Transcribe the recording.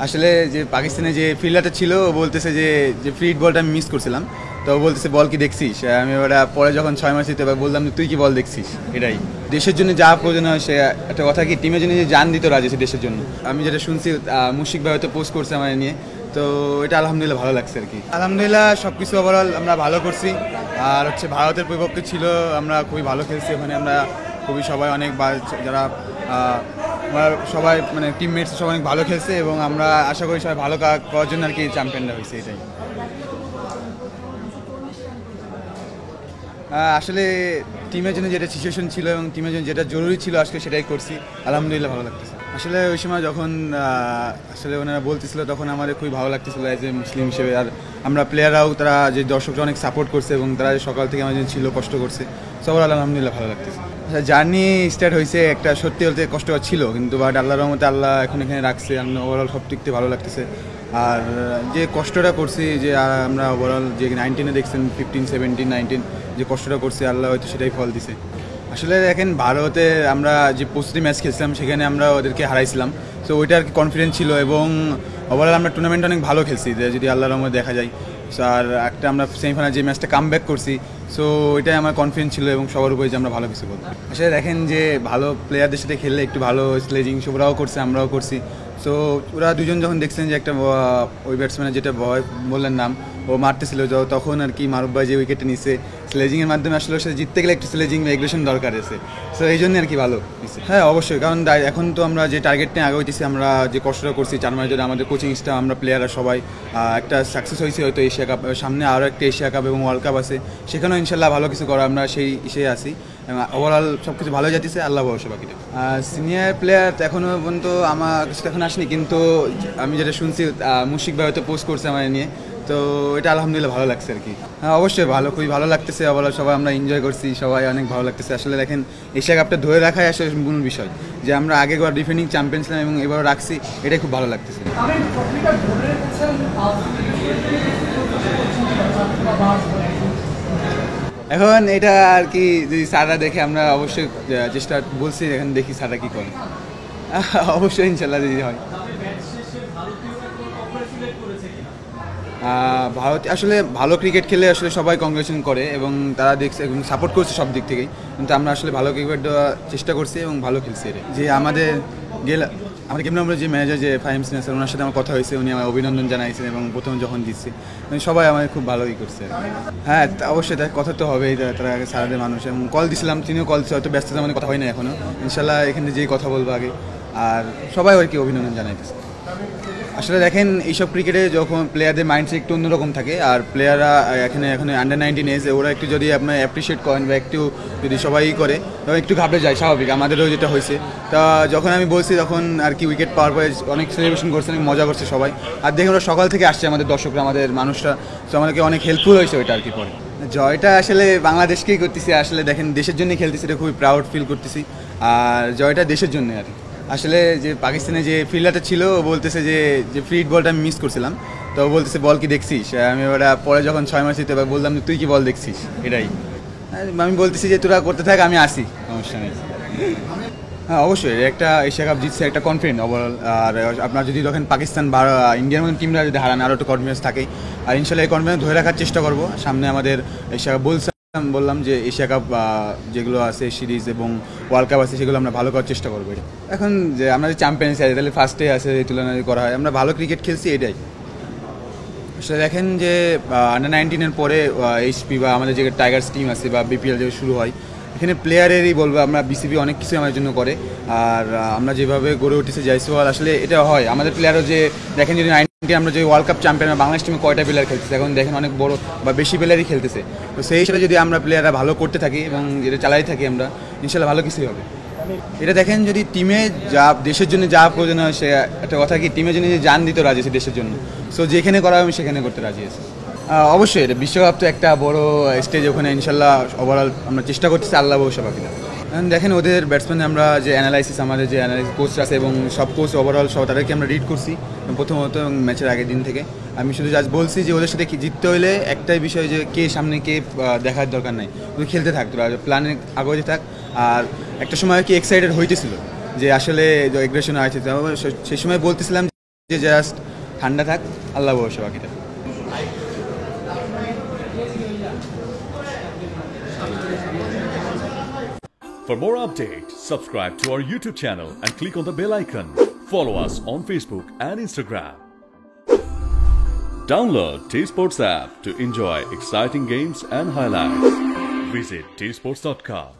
আসলে যে পাকিস্তানে যে ফিল্ডারটা ছিল ও বলতেছে যে যে ফ্রি বলটা আমি মিস করছিলাম, তো ও বলতেছে বল কি দেখছিস। আমি ওরা পরে যখন 6 মাস দিতে বললাম যে তুই কি বল দেখছিস। এটাই দেশের জন্য যা প্রয়োজন হয় সে একটা কথা কি টিমের জন্য যে জান দিত রাজি আছে দেশের জন্য। আমি যেটা শুনছি মুশফিক ভাই হয়তো পোস্ট করছে আমার নিয়ে, তো এটা আলহামদুলিল্লাহ ভালো লাগছে আর কি। আলহামদুলিল্লাহ সব কিছু ওভারঅল আমরা ভালো করছি। আর হচ্ছে ভারতের বিপক্ষে ছিল, আমরা খুবই ভালো খেলছি ওখানে। আমরা খুবই সবাই অনেক যারা আমরা সবাই মানে টিমমেটস সবাই অনেক ভালো খেলছে এবং আমরা আশা করি সবাই ভালো করার জন্য আর কি চ্যাম্পিয়নরা হয়েছে। এটাই আসলে টিমের জন্য যেটা সিচুয়েশন ছিল এবং টিমের জন্য যেটা জরুরি ছিল আজকে সেটাই করছি। আলহামদুলিল্লাহ ভালো লাগতেছে। আসলে ওই সময় যখন আসলে ওনারা বলতেছিল তখন আমাদের খুবই ভালো লাগতেছিল অ্যাজ এ মুসলিম হিসেবে। আর আমরা প্লেয়াররাও তারা যে দর্শকরা অনেক সাপোর্ট করছে এবং তারা সকাল থেকে আমাদের ছিল কষ্ট করছে, সবার আলহামদুলিল্লাহ ভালো লাগতেছে। আচ্ছা, জার্নি স্টার্ট হয়েছে একটা সত্যি বলতে কষ্টকর ছিল, কিন্তু বাট আল্লাহর রহমতে আল্লাহ এখন এখানে রাখছে। আমরা ওভারঅল সব দিক থেকে ভালো লাগতেছে। আর যে কষ্টটা করছি যে আমরা ওভারঅল যে 19-এ দেখছেন 15, 17, 19 যে কষ্টটা করছি আল্লাহ হয়তো সেটাই ফল দিছে। আসলে দেখেন ভারতে আমরা যে প্রস্তুতি ম্যাচ খেলছিলাম সেখানে আমরা ওদেরকে হারাইছিলাম, তো ওইটা আর কি কনফিডেন্স ছিল এবং ওভারঅল আমরা টুর্নামেন্ট অনেক ভালো খেলছি যদি আল্লাহর রহমতে দেখা যায়। আর একটা আমরা সেমিফাইনাল যে ম্যাচটা কাম ব্যাক করছি, সো ওইটাই আমার কনফিডেন্স ছিল এবং সবার উপরে যে আমরা ভালো কিছু করবো। আসলে দেখেন যে ভালো প্লেয়ারদের সাথে খেললে একটু ভালো স্লেজিং ওরাও করছে আমরাও করছি। সো ওরা দুজন যখন দেখছেন যে একটা ওই ব্যাটসম্যানের যেটা বললেন নাম ও মারতেছিল তখন আর কি মারুফ ভাই যে উইকেটে নিচ্ছে স্লেজিংয়ের মাধ্যমে, আসলে ওর সাথে জিততে গেলে একটু স্লেজিং এগ্রেশন দরকার আছে। সো এই জন্য আর কি ভালো হয়েছে। হ্যাঁ অবশ্যই, কারণ এখন তো আমরা যে টার্গেট নিয়ে আগে হইতেছি, আমরা যে কষ্টটা করছি 4 মাস ধরে আমাদের কোচিং স্টাফ আমরা প্লেয়াররা সবাই একটা সাকসেস হয়েছে হয়তো এশিয়া কাপ, সামনে আরও একটা এশিয়া কাপ এবং ওয়ার্ল্ড কাপ আছে, সেখানেও ইনশাল্লাহ ভালো কিছু করা আমরা সেই আছি। ওভারঅল সব কিছু ভালো যাচ্ছে, আল্লাহ ভরসা বাকিটা। সিনিয়র প্লেয়ার এখনও পর্যন্ত আমার কাছে এখন আসেনি, কিন্তু আমি যেটা শুনছি মুশফিক ভাই হয়তো পোস্ট করছে আমার নিয়ে, তো এটা আলহামদুলিল্লাহ ভালো লাগছে আর কি। হ্যাঁ অবশ্যই ভালো, খুবই ভালো লাগতেছে। ওভারঅল সবাই আমরা এনজয় করছি, সবাই অনেক ভালো লাগতেছে। আসলে দেখেন এশিয়া কাপটা ধরে রাখাই আসলে মূল বিষয়, যে আমরা আগেবার ডিফেন্ডিং চ্যাম্পিয়ন ছিলাম এবং এবারও রাখছি, এটাই খুব ভালো লাগতেছে। এখন এটা আর কি যদি স্যাররা দেখে আমরা অবশ্যই চেষ্টা বলছি, এখন দেখি স্যাররা কী করে। অবশ্যই ইনশাল্লাহ যদি হয়। ভারত আসলে ভালো ক্রিকেট খেলে আসলে সবাই কংগ্রেচুলেশন করে এবং তারা দেখছে এবং সাপোর্ট করছে সব দিক থেকেই, কিন্তু আমরা আসলে ভালো ক্রিকেট দেওয়ার চেষ্টা করছি এবং ভালো খেলছি। এটা যে আমাদের গেম নম্বরের যে ম্যানেজার যে ফাহিম সিনহা স্যার, ওনার সাথে আমার কথা হয়েছে, উনি আমার অভিনন্দন জানাইছেন এবং প্রথম যখন দিচ্ছি সবাই আমাদের খুব ভালোই করছে। হ্যাঁ অবশ্যই তার কথা তো হবেই, তারা আগে সারাদের মানুষ এবং কল দিছিলাম, তিনিও কল দিচ্ছে, হয়তো ব্যস্ততা মানে কথা হয় না এখনও। ইনশাল্লাহ এখানে যেই কথা বলবো আগে, আর সবাই আর কি অভিনন্দন জানাইতেছে। আসলে দেখেন এইসব ক্রিকেটে যখন প্লেয়ারদের মাইন্ডসেট একটু অন্যরকম থাকে, আর প্লেয়াররা এখন আন্ডার 19 এজ, ওরা একটু যদি আপনার অ্যাপ্রিসিয়েট করেন বা একটু যদি সবাই করে তখন একটু ঘাবড়ে যায়, স্বাভাবিক, আমাদেরও যেটা হয়েছে। তা যখন আমি বলছি তখন আর কি উইকেট পাওয়ার পরে অনেক সেলিব্রেশন করছে, অনেক মজা করছে সবাই। আর দেখুন ওরা সকাল থেকে আসছে আমাদের দর্শকরা, আমাদের মানুষরা, তো আমাদেরকে অনেক হেল্পফুল হয়েছে ওইটা আর কি। পরে জয়টা আসলে বাংলাদেশকেই করতেছি, আসলে দেখেন দেশের জন্যই খেলতেছি, এটা খুবই প্রাউড ফিল করতেছি। আর জয়টা দেশের জন্যই আর কি। আসলে যে পাকিস্তানে যে ফিল্ডারটা ছিল ও বলতেছে যে ফ্রি বলটা আমি মিস করছিলাম, তো ও বলতেছে বল কি দেখছিস। আমি ওরা পরে যখন 6 মাস দিতে বললাম যে তুই কি বল দেখছিস। এটাই আমি বলতেছি যে তোরা করতে থাক, আমি আসি, সমস্যা নেই। হ্যাঁ অবশ্যই একটা এশিয়া কাপ জিতছে, একটা কনফিডেন্ট ওভারঅল। আর আপনার যদি দেখেন পাকিস্তান বা ইন্ডিয়ার মতন টিমরা যদি হারান, আরও একটু কনফিডেন্স থাকে। আর ইনশাল্লাহ এই কনফিডেন্স ধরে রাখার চেষ্টা করবো। সামনে আমাদের এশিয়া কাপ বললাম যে এশিয়া কাপ যেগুলো আছে সিরিজ এবং ওয়ার্ল্ড কাপ আছে, সেগুলো আমরা ভালো করার চেষ্টা করবো। এটা এখন যে আমরা যে চ্যাম্পিয়ন্স আছে তাহলে ফার্স্টে আছে এই তুলনায় করা হয়, আমরা ভালো ক্রিকেট খেলছি এটাই। আসলে দেখেন যে আন্ডার 19-এর পরে এইচপি বা আমাদের যে টাইগার্স টিম আছে বা বিপিএল যে শুরু হয়, এখানে প্লেয়ারেরই বলবো আমরা, বিসিবি অনেক কিছু আমাদের জন্য করে। আর আমরা যেভাবে গড়ে উঠেছে জয়সওয়াল, আসলে এটা হয় আমাদের প্লেয়ারও যে দেখেন যদি 19 আমরা যে ওয়ার্ল্ড কাপ চ্যাম্পিয়ন, বাংলাদেশ টিমে কয়টা প্লেয়ার খেলতেছে, এখন দেখেন অনেক বড় বা বেশি প্লেয়ারই খেলতেছে। তো সেই হিসেবে যদি আমরা প্লেয়াররা ভালো করতে থাকি এবং যেটা চালাই থাকি আমরা, ইনশাল্লাহ ভালো কিছুই হবে। এটা দেখেন যদি টিমে যা দেশের জন্য যা প্রয়োজন হয়, সে একটা কথা কি টিমের জন্য যে জান দিতে রাজি আছে দেশের জন্য, সো যেখানে করা আমি সেখানে করতে রাজি আছি। অবশ্যই এটা বিশ্বকাপ তো একটা বড় স্টেজ, ওখানে ইনশাল্লাহ ওভারঅল আমরা চেষ্টা করতেছি, আল্লাহ ভরসা বাকিটা। দেখেন ওদের ব্যাটসম্যান আমরা যে অ্যানালাইসিস, আমাদের যে অ্যানালাইসিস কোচ আছে এবং সব কোচ ওভারঅল সব তাদেরকে আমরা রিড করছি প্রথমত এবং ম্যাচের আগের দিন থেকে। আমি শুধু জাস্ট বলছি যে ওদের সাথে জিততে হলে একটাই বিষয়, যে কে সামনে কে দেখার দরকার নাই, তুই খেলতে থাক, তোরা প্ল্যানে আগে থাক। আর একটা সময় কি এক্সাইটেড হইতেছিল যে আসলে এগ্রেশন আছে, সেই সময় বলতেছিলাম যে জাস্ট ঠান্ডা থাক, আল্লাহ ভরসা বাকিটা। For more updates, subscribe to our YouTube channel and click on the bell icon. Follow us on Facebook and Instagram. Download T-Sports app to enjoy exciting games and highlights. Visit tsports.com.